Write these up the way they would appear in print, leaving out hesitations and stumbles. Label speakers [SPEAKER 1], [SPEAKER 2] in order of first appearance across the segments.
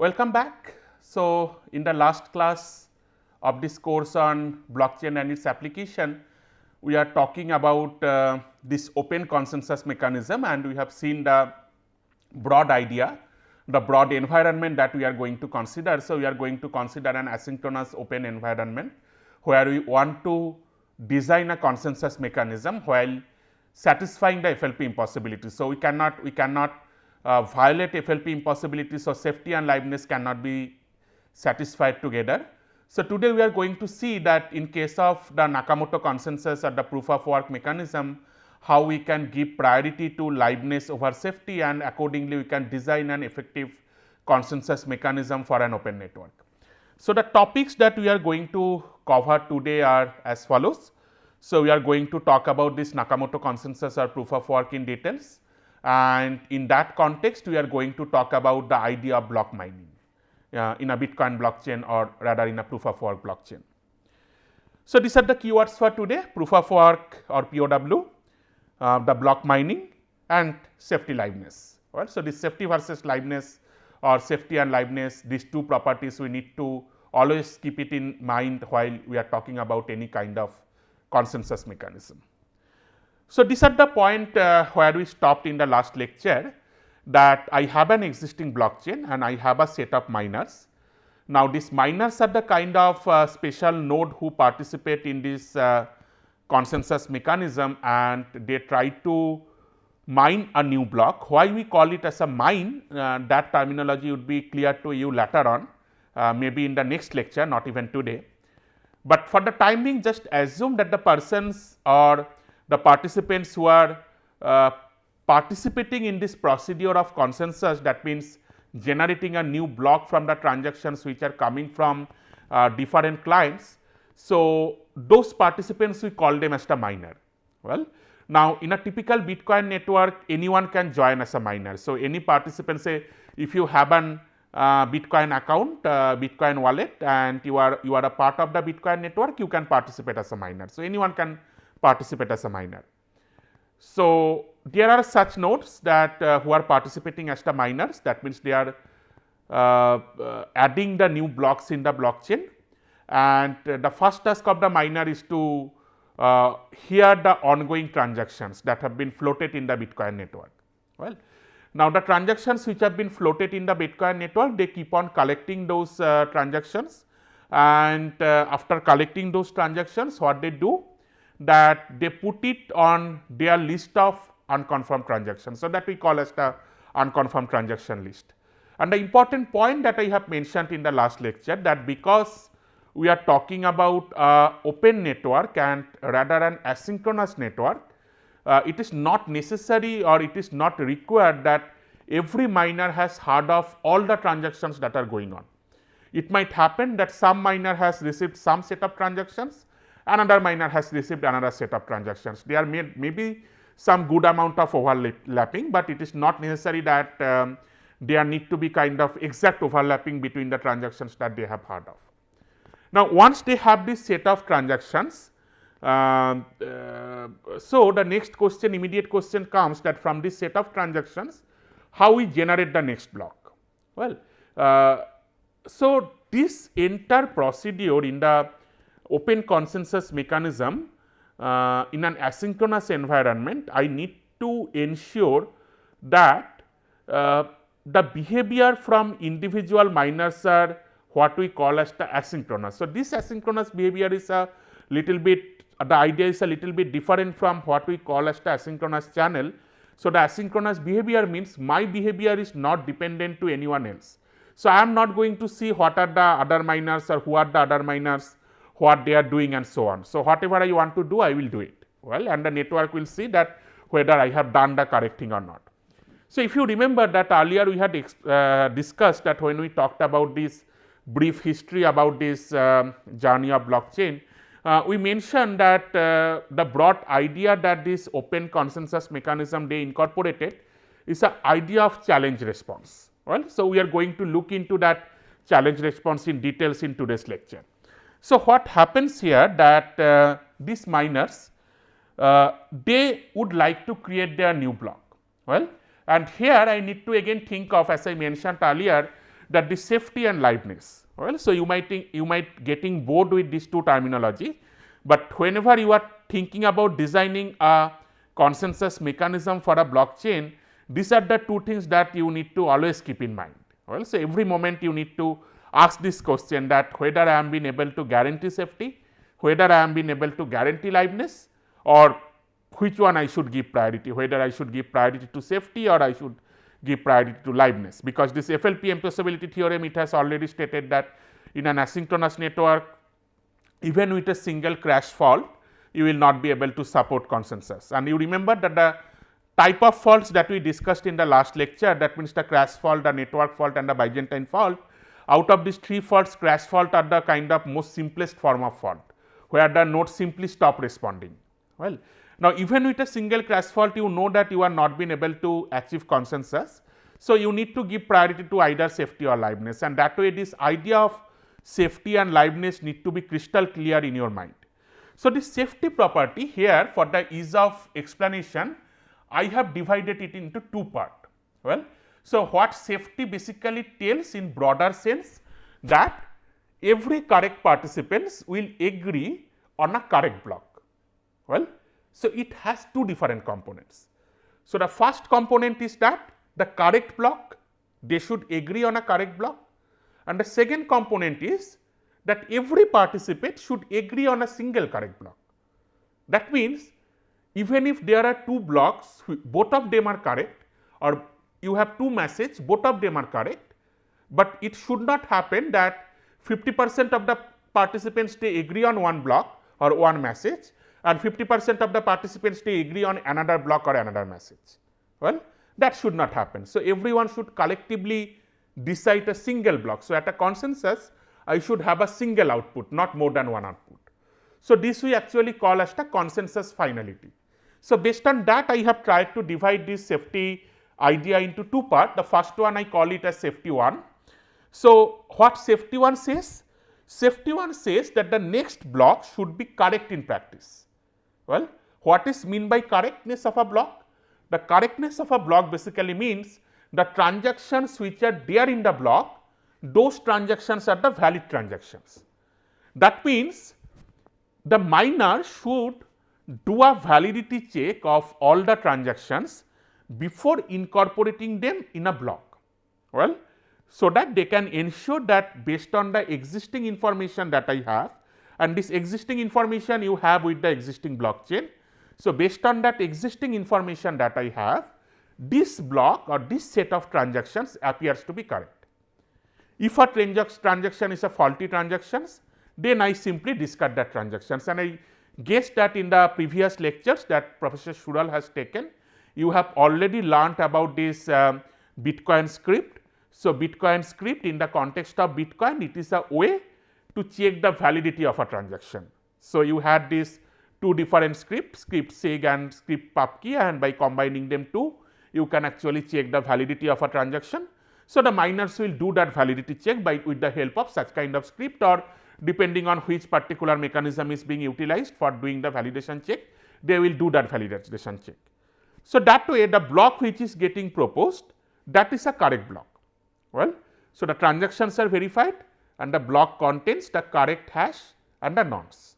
[SPEAKER 1] Welcome back. So, in the last class of this course on blockchain and its application, we are talking about this open consensus mechanism, and we have seen the broad idea, the broad environment that we are going to consider. So, we are going to consider an asynchronous open environment where we want to design a consensus mechanism while satisfying the FLP impossibility. So, we cannot violate FLP impossibility. So, safety and liveness cannot be satisfied together. So, today we are going to see that in case of the Nakamoto consensus or the proof of work mechanism, how we can give priority to liveness over safety, and accordingly we can design an effective consensus mechanism for an open network. So, the topics that we are going to cover today are as follows. So, we are going to talk about this Nakamoto consensus or proof of work in details, and in that context we are going to talk about the idea of block mining in a Bitcoin blockchain, or rather in a proof of work blockchain. So, these are the keywords for today: proof of work or POW, the block mining, and safety liveness. Right. So, this safety versus liveness or safety and liveness, these two properties we need to always keep it in mind while we are talking about any kind of consensus mechanism. So, these are the point where we stopped in the last lecture, that I have an existing blockchain and I have a set of miners. Now, these miners are the kind of special node who participate in this consensus mechanism, and they try to mine a new block. Why we call it as a mine, that terminology would be clear to you later on, maybe in the next lecture, not even today. But for the time being, just assume that the persons or the participants who are participating in this procedure of consensus, that means generating a new block from the transactions which are coming from different clients. So, those participants we call them as the miner. Well, now in a typical Bitcoin network, anyone can join as a miner. So, any participant, say if you have an Bitcoin account, Bitcoin wallet, and you are a part of the Bitcoin network, you can participate as a miner. So, anyone can participate as a miner. So, there are such nodes that who are participating as the miners, that means they are adding the new blocks in the blockchain, and the first task of the miner is to hear the ongoing transactions that have been floated in the Bitcoin network. Well, now the transactions which have been floated in the Bitcoin network, they keep on collecting those transactions, and after collecting those transactions, what they do, that they put it on their list of unconfirmed transactions. So, that we call as the unconfirmed transaction list. And the important point that I have mentioned in the last lecture, that because we are talking about open network and rather an asynchronous network, it is not necessary or it is not required that every miner has heard of all the transactions that are going on. It might happen that some miner has received some set of transactions, another miner has received another set of transactions. There may be some good amount of overlapping, but it is not necessary that there need to be kind of exact overlapping between the transactions that they have heard of. Now, once they have this set of transactions, so the next question, immediate question comes, that from this set of transactions, how we generate the next block. Well, so this entire procedure in the open consensus mechanism in an asynchronous environment, I need to ensure that the behavior from individual miners are what we call as the asynchronous. So, this asynchronous behavior is a little bit, the idea is a little bit different from what we call as the asynchronous channel. So, the asynchronous behavior means my behavior is not dependent to anyone else. So, I am not going to see what are the other miners or who are the other miners, what they are doing and so on. So, whatever I want to do, I will do it. Well, and the network will see that whether I have done the correct thing or not. So, if you remember that earlier we had discussed that when we talked about this brief history about this journey of blockchain, we mentioned that the broad idea that this open consensus mechanism they incorporated is an idea of challenge response. Well, so we are going to look into that challenge response in details in today's lecture. So, what happens here, that these miners they would like to create their new block. Well, and here I need to again think of, as I mentioned earlier, that the safety and liveness. Well, so you might getting bored with these two terminology, but whenever you are thinking about designing a consensus mechanism for a blockchain, these are the two things that you need to always keep in mind. Well, so every moment you need to ask this question, that whether I am being able to guarantee safety, whether I am being able to guarantee liveness, or which one I should give priority, whether I should give priority to safety or I should give priority to liveness. Because this FLP impossibility theorem, it has already stated that in an asynchronous network, even with a single crash fault, you will not be able to support consensus. And you remember that the type of faults that we discussed in the last lecture, that means the crash fault, the network fault and the Byzantine fault. Out of these three faults, crash fault are the kind of most simplest form of fault, where the node simply stop responding. Well, now even with a single crash fault, you know that you are not being able to achieve consensus. So, you need to give priority to either safety or liveness, and that way this idea of safety and liveness need to be crystal clear in your mind. So, this safety property here, for the ease of explanation, I have divided it into two parts. Well, so what safety basically tells in broader sense, that every correct participants will agree on a correct block. Well, so it has two different components. So, the first component is that the correct block, they should agree on a correct block, and the second component is that every participant should agree on a single correct block. That means, even if there are two blocks, both of them are correct, or you have two messages, both of them are correct, but it should not happen that 50% of the participants they agree on one block or one message, and 50% of the participants they agree on another block or another message. Well, that should not happen. So, everyone should collectively decide a single block. So, at a consensus, I should have a single output, not more than one output. So, this we actually call as the consensus finality. So, based on that, I have tried to divide this safety idea into two parts. The first one I call it as safety 1. So, what safety 1 says? Safety 1 says that the next block should be correct in practice. Well, what is mean by correctness of a block? The correctness of a block basically means the transactions which are there in the block, those transactions are the valid transactions. That means, the miner should do a validity check of all the transactions before incorporating them in a block. Well, so that they can ensure that based on the existing information that I have, and this existing information you have with the existing blockchain. So, based on that existing information that I have, this block or this set of transactions appears to be correct. If a transaction is a faulty transactions, then I simply discard that transactions, and I guess that in the previous lectures that Professor Shural has taken, you have already learnt about this Bitcoin script. So, Bitcoin script in the context of Bitcoin, it is a way to check the validity of a transaction. So, you had these two different scripts, script seg and script pubkey, and by combining them two, you can actually check the validity of a transaction. So, the miners will do that validity check with the help of such kind of script, or depending on which particular mechanism is being utilized for doing the validation check, they will do that validation check. So, that way the block which is getting proposed, that is a correct block. Well, so the transactions are verified and the block contains the correct hash and the nonce.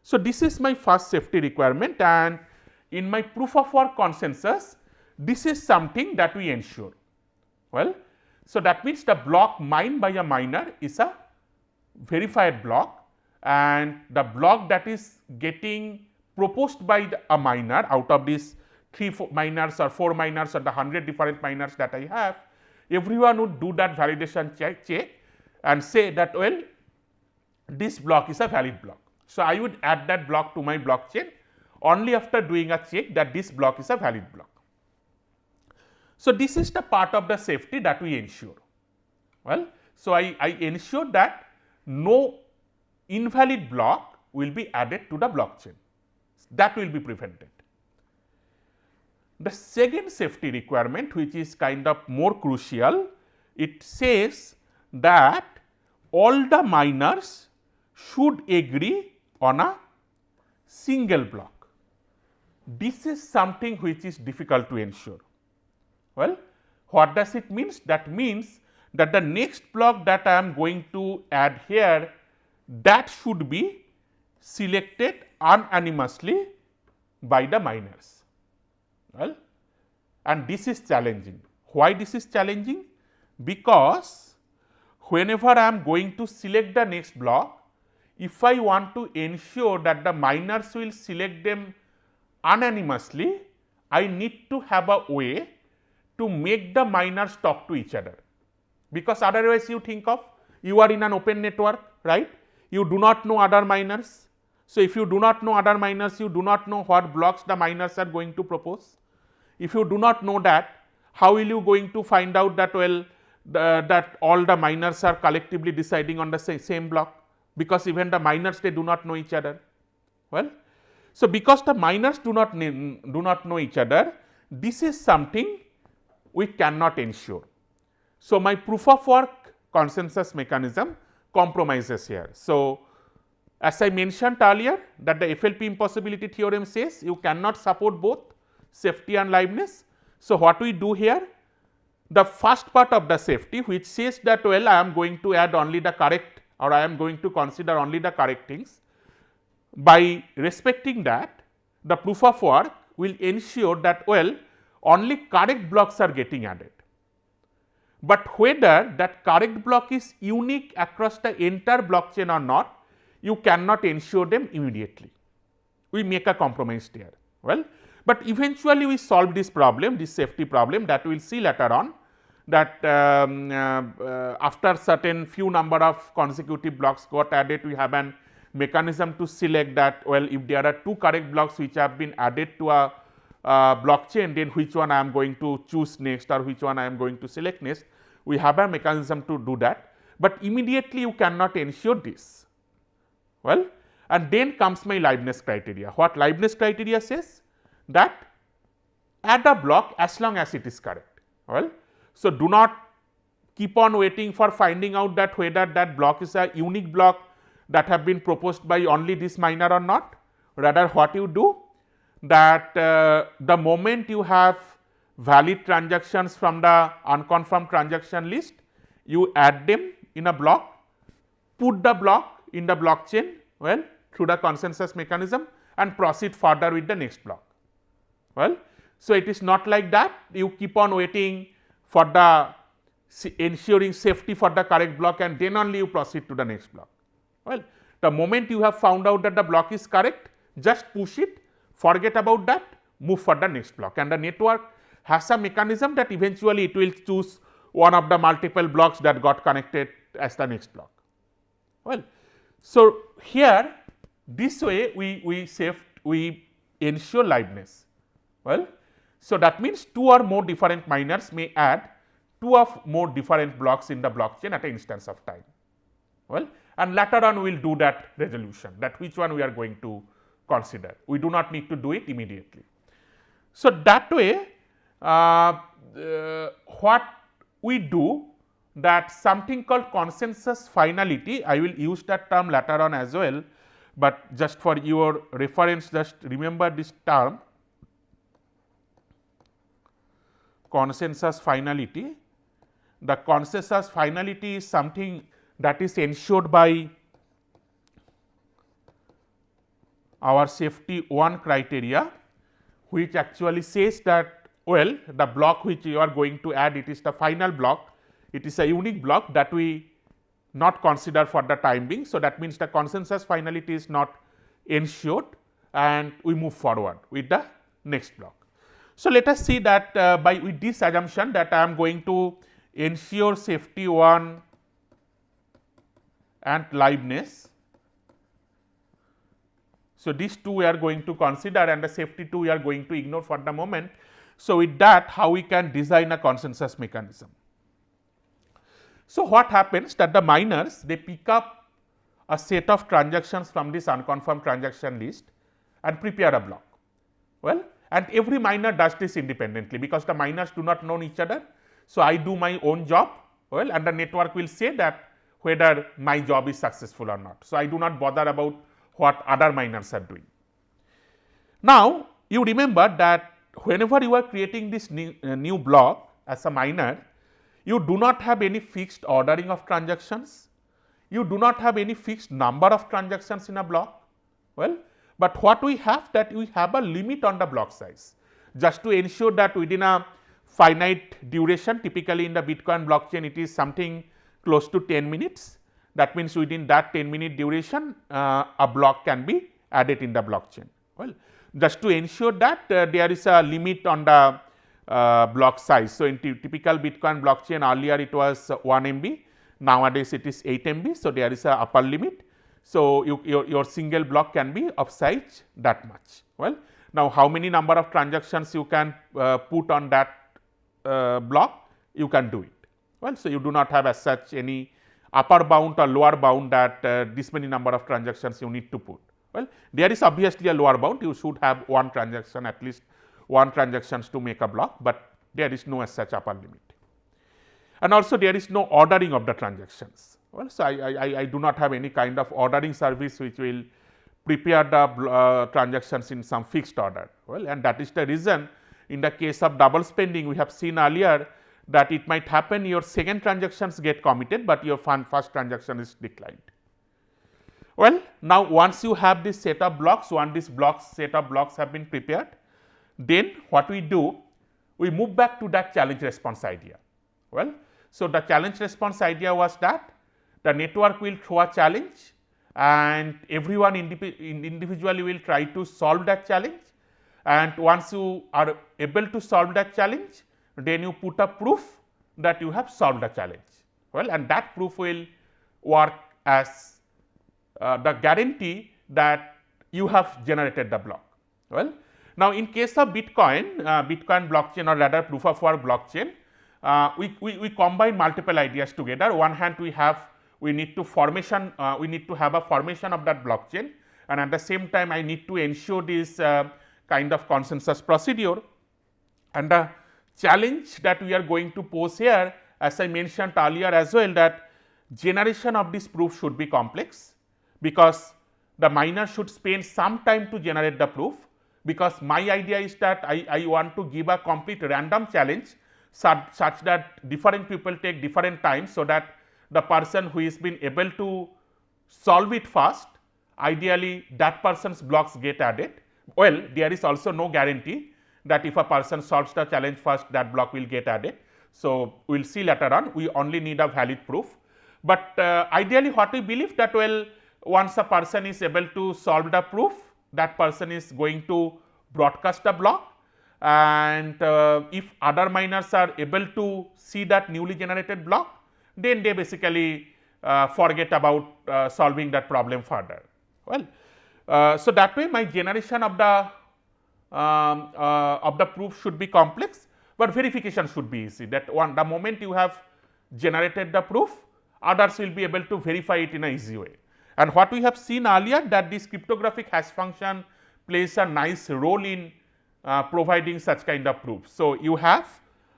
[SPEAKER 1] So, this is my first safety requirement, and in my proof of work consensus, this is something that we ensure. Well, so that means the block mined by a miner is a verified block, and the block that is getting proposed by a miner out of these 3 miners or 4 miners or the 100 different miners that I have, everyone would do that validation check and say that, well, this block is a valid block. So, I would add that block to my blockchain only after doing a check that this block is a valid block. So, this is the part of the safety that we ensure. Well, so I ensure that no invalid block will be added to the blockchain, that will be prevented. The second safety requirement, which is kind of more crucial, it says that all the miners should agree on a single block. This is something which is difficult to ensure. Well, what does it mean? That means that the next block that I am going to add here, that should be selected unanimously by the miners. Well, and this is challenging. Why this is challenging? Because whenever I am going to select the next block, if I want to ensure that the miners will select them unanimously, I need to have a way to make the miners talk to each other, because otherwise you think of, you are in an open network, right? You do not know other miners. So, if you do not know other miners, you do not know what blocks the miners are going to propose. If you do not know that, how will you going to find out that, well, that all the miners are collectively deciding on the same block, because even the miners, they do not know each other. Well, so because the miners do not know each other, this is something we cannot ensure. So, my proof of work consensus mechanism compromises here. So, as I mentioned earlier, that the FLP impossibility theorem says you cannot support both safety and liveness. So, what we do here, the first part of the safety, which says that, well, I am going to add only the correct, or I am going to consider only the correct things. By respecting that, the proof of work will ensure that, well, only correct blocks are getting added. But whether that correct block is unique across the entire blockchain or not, you cannot ensure them immediately. We make a compromise there. Well, but eventually we solve this problem, this safety problem, that we will see later on, that after certain few number of consecutive blocks got added, we have an mechanism to select that, well, if there are two correct blocks which have been added to a blockchain, then which one I am going to choose next, or which one I am going to select next. We have a mechanism to do that, but immediately you cannot ensure this. Well, and then comes my liveness criteria. What liveness criteria says? That add a block as long as it is correct. Well, so do not keep on waiting for finding out that whether that block is a unique block that have been proposed by only this miner or not. Rather, what you do, that the moment you have valid transactions from the unconfirmed transaction list, you add them in a block, put the block in the blockchain, well, through the consensus mechanism, and proceed further with the next block. Well, so it is not like that you keep on waiting for the ensuring safety for the correct block, and then only you proceed to the next block. Well, the moment you have found out that the block is correct, just push it, forget about that, move for the next block, and the network has a mechanism that eventually it will choose one of the multiple blocks that got connected as the next block. Well, so here this way we ensure liveness. Well, so that means two or more different miners may add two or more different blocks in the blockchain at an instance of time. Well, and later on we will do that resolution, that which one we are going to consider. We do not need to do it immediately. So that way what we do, that something called consensus finality, I will use that term later on as well, but just for your reference, just remember this term, consensus finality. The consensus finality is something that is ensured by our safety 1 criteria, which actually says that, well, the block which you are going to add, it is the final block, it is a unique block that we not consider for the time being. So, that means the consensus finality is not ensured, and we move forward with the next block. So, let us see that with this assumption that I am going to ensure safety 1 and liveness. So, these two we are going to consider, and the safety 2 we are going to ignore for the moment. So, with that, how we can design a consensus mechanism. So, what happens that the miners, they pick up a set of transactions from this unconfirmed transaction list and prepare a block. Well, and every miner does this independently, because the miners do not know each other. So, I do my own job, well, and the network will say that whether my job is successful or not. So, I do not bother about what other miners are doing. Now, you remember that whenever you are creating this new block as a miner, You do not have any fixed ordering of transactions. You do not have any fixed number of transactions in a block. Well, but what we have, that we have a limit on the block size, just to ensure that within a finite duration, typically in the Bitcoin blockchain it is something close to 10 minutes. That means within that 10-minute duration a block can be added in the blockchain. Well, just to ensure that there is a limit on the block size. So, in typical Bitcoin blockchain earlier it was 1 MB, nowadays it is 8 MB. So, there is a upper limit. So, your single block can be of size that much. Well, now how many number of transactions you can put on that block, you can do it. Well, so you do not have as such any upper bound or lower bound that this many number of transactions you need to put. Well, there is obviously a lower bound, you should have one transaction, at least one transactions to make a block, but there is no as such upper limit. And also there is no ordering of the transactions. Well, so I do not have any kind of ordering service which will prepare the transactions in some fixed order. Well, and that is the reason in the case of double spending we have seen earlier that it might happen your second transactions get committed, but your first transaction is declined. Well, now once you have this set of blocks, once this set of blocks have been prepared, then what we do, we move back to that challenge response idea. Well, so the challenge response idea was that the network will throw a challenge and everyone individually will try to solve that challenge, and once you are able to solve that challenge, then you put a proof that you have solved the challenge. Well, and that proof will work as the guarantee that you have generated the block. Well, now in case of Bitcoin, Bitcoin blockchain, or rather proof of work blockchain, we combine multiple ideas together. One hand we need to have a formation of that blockchain, and at the same time I need to ensure this kind of consensus procedure. And the challenge that we are going to pose here, as I mentioned earlier as well, that generation of this proof should be complex, because the miner should spend some time to generate the proof, because my idea is that I want to give a complete random challenge such that different people take different times, so that the person who is been able to solve it first, ideally that person's blocks get added. Well, there is also no guarantee that if a person solves the challenge first, that block will get added. So, we will see later on, we only need a valid proof. But ideally what we believe that, well, once a person is able to solve the proof, that person is going to broadcast the block, and if other miners are able to see that newly generated block, then they basically forget about solving that problem further. Well, so that way my generation of the proof should be complex, but verification should be easy. That the moment you have generated the proof, others will be able to verify it in an easy way. And what we have seen earlier, that this cryptographic hash function plays a nice role in providing such kind of proof. So, you have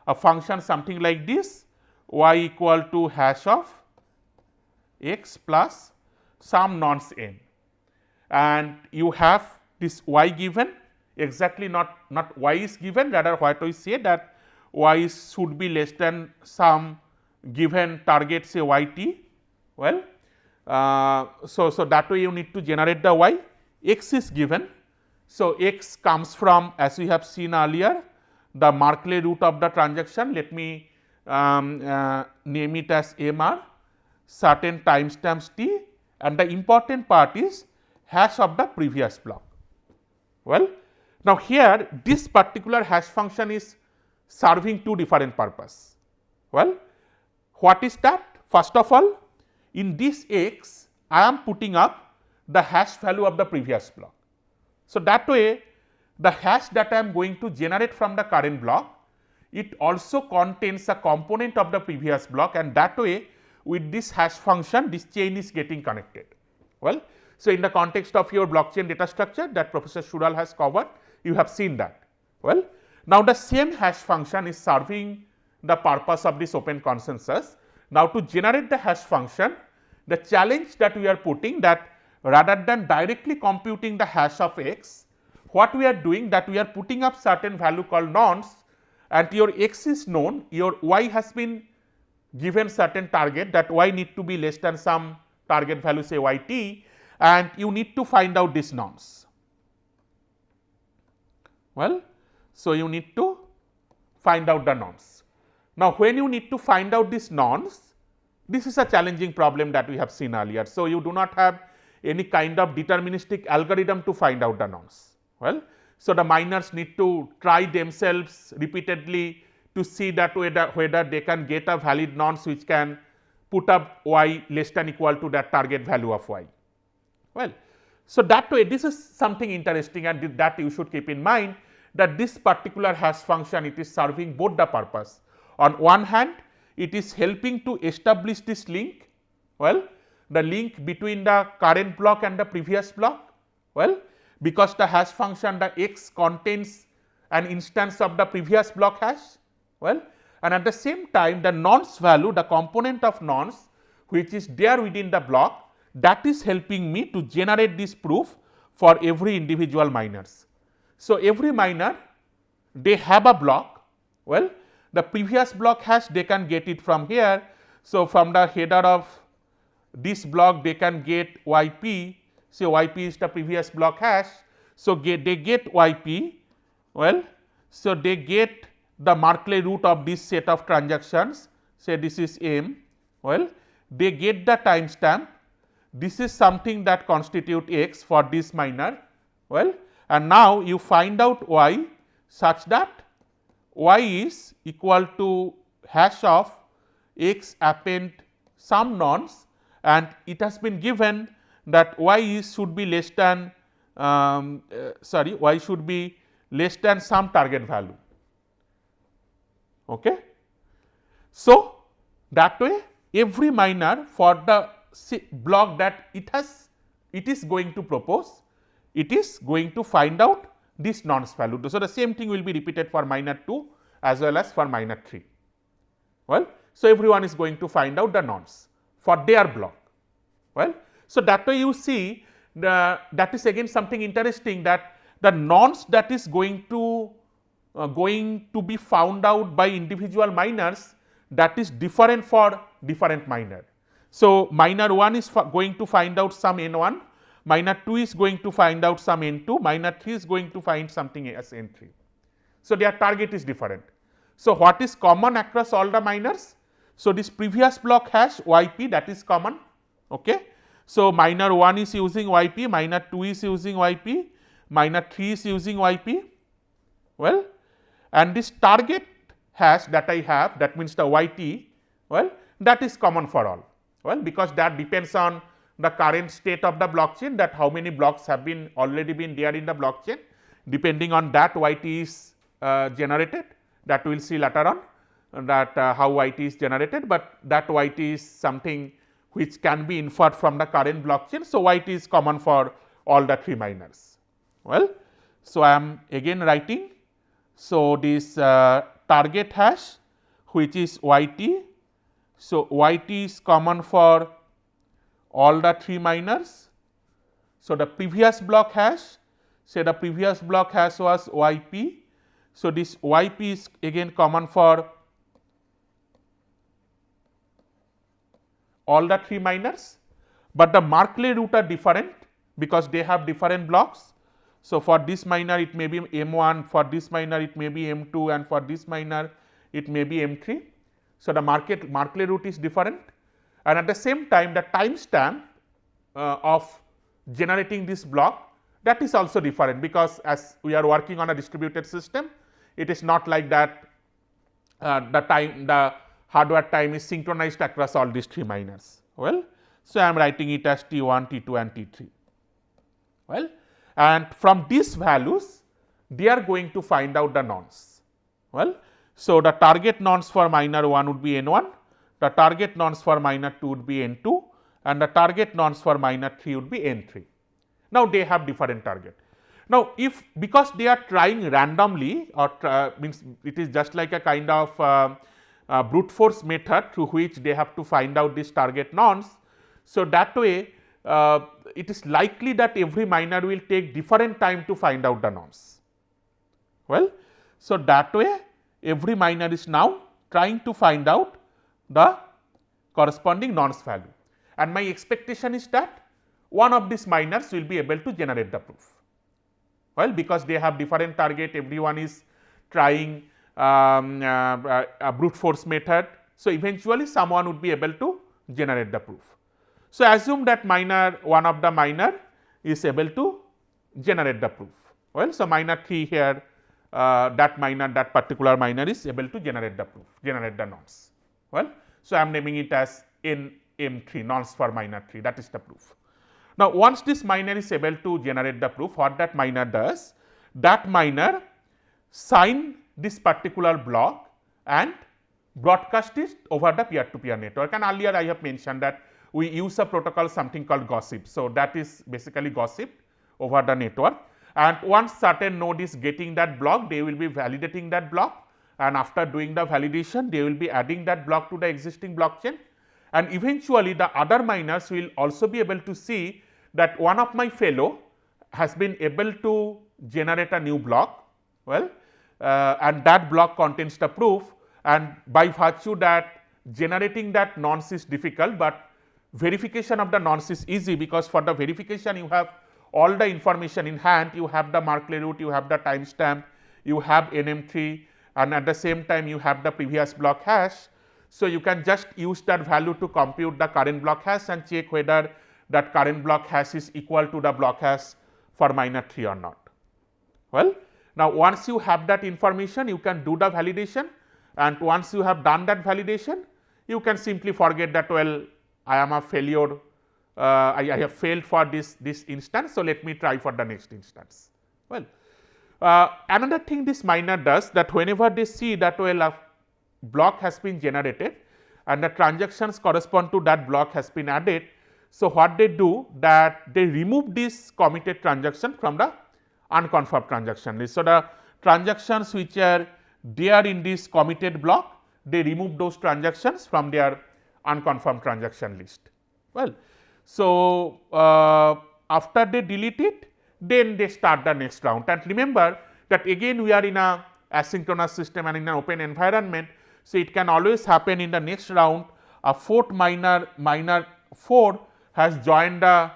[SPEAKER 1] a function something like this, y equal to hash of x plus some nonce n, and you have this y given, exactly not y is given, rather what we say that y should be less than some given target, say yt. Well, so that way you need to generate the y. X is given. So, x comes from, as we have seen earlier, the Markle root of the transaction. Let me name it as MR, certain timestamps t, and the important part is hash of the previous block. Well, now here this particular hash function is serving two different purposes. Well, what is that? First of all, in this x I am putting up the hash value of the previous block. So, that way the hash that I am going to generate from the current block, it also contains a component of the previous block, and that way with this hash function this chain is getting connected. Well, so in the context of your blockchain data structure that Professor Shural has covered, you have seen that. Well, now the same hash function is serving the purpose of this open consensus. Now, to generate the hash function, the challenge that we are putting, that rather than directly computing the hash of x, what we are doing, that we are putting up certain value called nonce, and your x is known, your y has been given certain target that y need to be less than some target value say yt, and you need to find out these norms. Well, so you need to find out the norms. Now, when you need to find out these norms, this is a challenging problem that we have seen earlier. So, you do not have any kind of deterministic algorithm to find out the norms. Well, so the miners need to try themselves repeatedly to see that whether they can get a valid norms which can put up y less than equal to that target value of y. Well, so that way this is something interesting, and that you should keep in mind that this particular hash function, it is serving both the purpose. On one hand, it is helping to establish this link, well, the link between the current block and the previous block, well, because the hash function the x contains an instance of the previous block hash, well, and at the same time the nonce value, the component of nonce which is there within the block, that is helping me to generate this proof for every individual miners. So, every miner they have a block, well, the previous block hash they can get it from here. So, from the header of this block they can get yp, say yp is the previous block hash. So, they get yp, well, so they get the Markley root of this set of transactions, say this is m, well, they get the timestamp, this is something that constitute x for this miner, well, and now you find out y such that y is equal to hash of x append some nonce, and it has been given that y should be less than y should be less than some target value. Okay. So, that way every miner for the block that it is going to propose, it is going to find out this nonce value. So, the same thing will be repeated for miner 2 as well as for miner 3. Well, so everyone is going to find out the nonce for their block. Well, so that way you see that is again something interesting, that the nonce that is going to be found out by individual miners, that is different for different miner. So, miner 1 is going to find out some n1, miner 2 is going to find out some n2, miner 3 is going to find something as n3. So, their target is different. So, what is common across all the miners? So, this previous block hash yp, that is common. Okay. So, miner 1 is using yp, miner 2 is using yp, miner 3 is using yp. Well, and this target hash that I have, that means the yt, well, that is common for all. Well, because that depends on the current state of the blockchain, that how many blocks have been already been there in the blockchain. Depending on that, yt is generated, that we will see later on, that how yt is generated, but that yt is something which can be inferred from the current blockchain. So, yt is common for all the 3 miners. Well, so I am again writing. So, this target hash which is yt. So, yt is common for all the 3 miners. So, the previous block hash, say the previous block hash was yp. So, this yp is again common for all the 3 miners, but the Markley root are different because they have different blocks. So, for this miner it may be M1, for this miner it may be M2, and for this miner it may be M3. So, the Markley root is different, and at the same time the timestamp of generating this block, that is also different, because as we are working on a distributed system, it is not like that the hardware time is synchronized across all these 3 miners. Well, so I am writing it as T1, T2 and T3. Well, and from these values they are going to find out the nonce. Well, so the target nonce for miner 1 would be N1, the target nonce for miner 2 would be N2, and the target nonce for miner 3 would be N3. Now, they have different target. Now, if because they are trying randomly, or means it is just like a kind of brute force method through which they have to find out this target nonce. So, that way it is likely that every miner will take different time to find out the nonce. Well, so that way every miner is now trying to find out the corresponding nonce value, and my expectation is that one of these miners will be able to generate the proof. Well, because they have different target, everyone is trying a brute force method. So, eventually someone would be able to generate the proof. So, assume that one of the miner is able to generate the proof. Well, so miner 3 here, that particular miner is able to generate the proof, generate the nonce. Well, so I am naming it as NM3, nonce for miner 3, that is the proof. Now, once this miner is able to generate the proof, what that miner does, that miner sign this particular block and broadcast it over the peer-to-peer network. And earlier I have mentioned that we use a protocol something called gossip. So, that is basically gossip over the network, and once certain node is getting that block, they will be validating that block, and after doing the validation they will be adding that block to the existing blockchain, and eventually the other miners will also be able to see that one of my fellow has been able to generate a new block. Well, and that block contains the proof, and by virtue that generating that nonce is difficult, but verification of the nonce is easy, because for the verification you have all the information in hand, you have the Merkle root, you have the timestamp, you have NM3, and at the same time you have the previous block hash. So, you can just use that value to compute the current block hash and check whether that current block hash is equal to the block hash for miner 3 or not. Well, now once you have that information, you can do the validation, and once you have done that validation, you can simply forget that, well, I am a failure, I have failed for this instance, so let me try for the next instance. Well, another thing this miner does, that whenever they see that, well, a block has been generated and the transactions correspond to that block has been added. So, what they do, that they remove this committed transaction from the unconfirmed transaction list. So, the transactions which are there in this committed block, they remove those transactions from their unconfirmed transaction list. Well, so after they delete it, then they start the next round, and remember that again we are in a asynchronous system and in an open environment. So, it can always happen in the next round a fourth miner 4 has joined the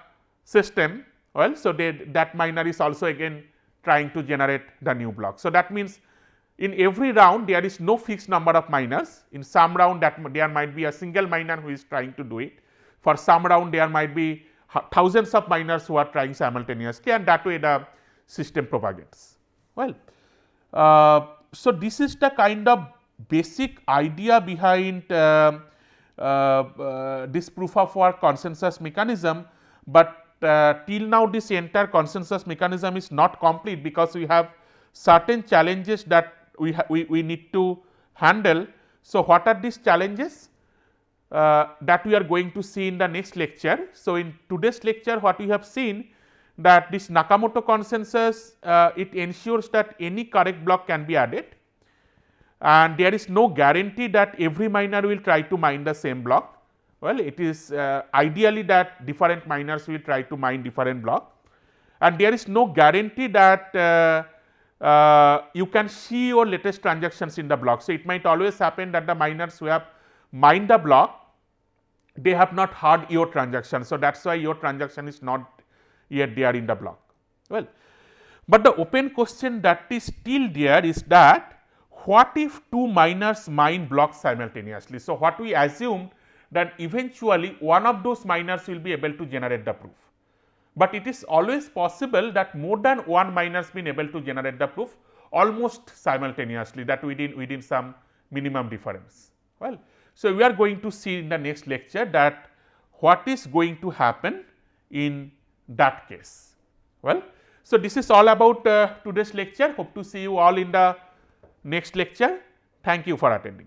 [SPEAKER 1] system. Well, so that miner is also again trying to generate the new block. So, that means in every round there is no fixed number of miners. In some round that there might be a single miner who is trying to do it. For some round there might be thousands of miners who are trying simultaneously, and that way the system propagates. Well, so this is the kind of basic idea behind this proof of work consensus mechanism, but till now this entire consensus mechanism is not complete, because we have certain challenges that we need to handle. So, what are these challenges that we are going to see in the next lecture? So, in today's lecture what we have seen, that this Nakamoto consensus it ensures that any correct block can be added, and there is no guarantee that every miner will try to mine the same block. Well, it is ideally that different miners will try to mine different block, and there is no guarantee that you can see your latest transactions in the block. So, it might always happen that the miners who have mined the block, they have not heard your transaction. So, that is why your transaction is not yet there in the block. Well, but the open question that is still there is that what if two miners mine blocks simultaneously? So, what we assume that eventually one of those miners will be able to generate the proof, but it is always possible that more than one miner has been able to generate the proof almost simultaneously, that within some minimum difference. Well, so we are going to see in the next lecture that what is going to happen in that case. Well, so this is all about today's lecture. Hope to see you all in the next lecture. Thank you for attending.